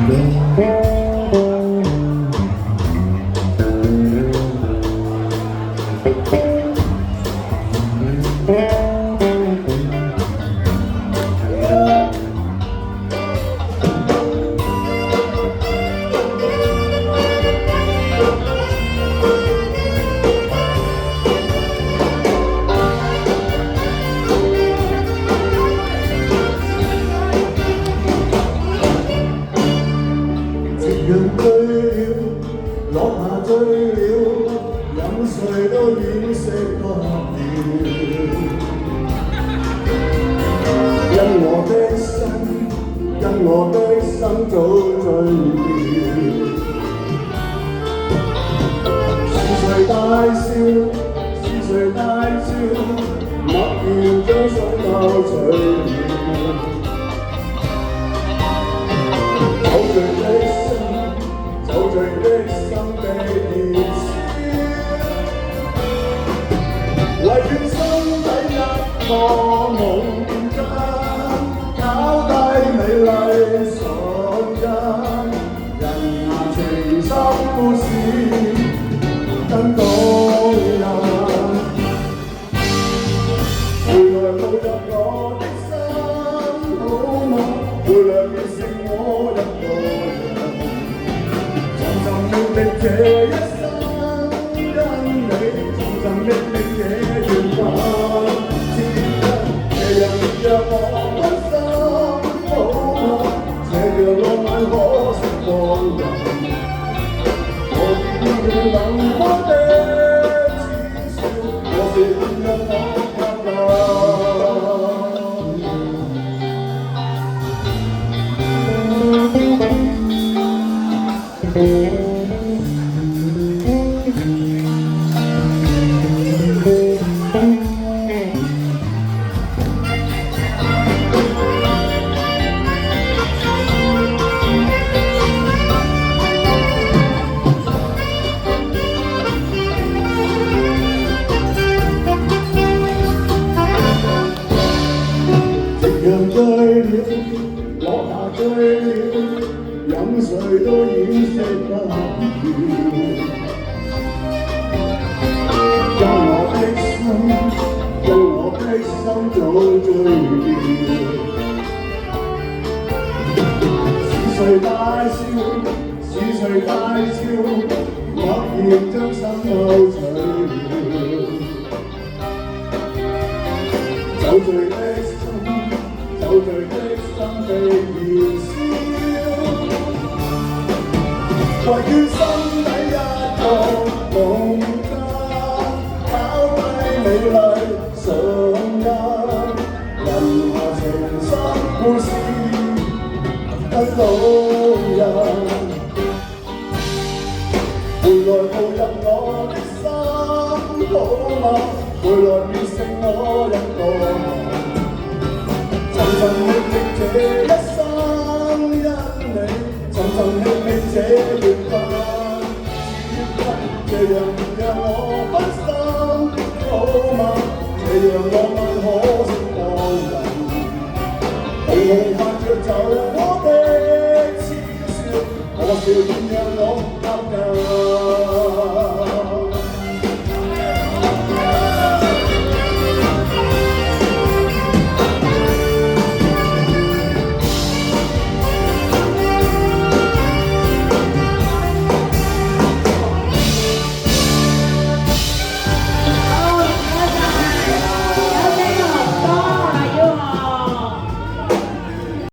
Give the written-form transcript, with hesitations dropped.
夕陽醉了，落霞醉了，任誰都掩飾不了。因我的心早醉了。是誰大笑？是誰大笑？默然將雙眸垂了。酒醉的心被燃燒，唯願心底一個夢間，拋低美麗瞬間，人間情深故事更動人。回來步入我的心，好嗎？回來變成我一個人。這一生因你，尋尋覓覓這緣分，這樣讓我分心，好嗎？這樣浪漫可惜放任，我見見冷漠的痴笑，我是點讓我靠近。夕陽醉了，落霞醉了，任誰都掩飾不了。因我的心早醉了。是誰大笑？是誰大笑？默然將心眸垂了。酒醉的心被燃燒，唯願心底一個夢間，拋低美麗瞬間，人和情深故事更動人。回來步入我的心，好嗎？回來變成我一個人。尋尋覓覓這一生因你，尋尋覓覓這緣分，這樣讓我分心，好嗎？這樣浪漫可惜放任，紅紅拍着走我的痴笑，可笑點讓我靠近。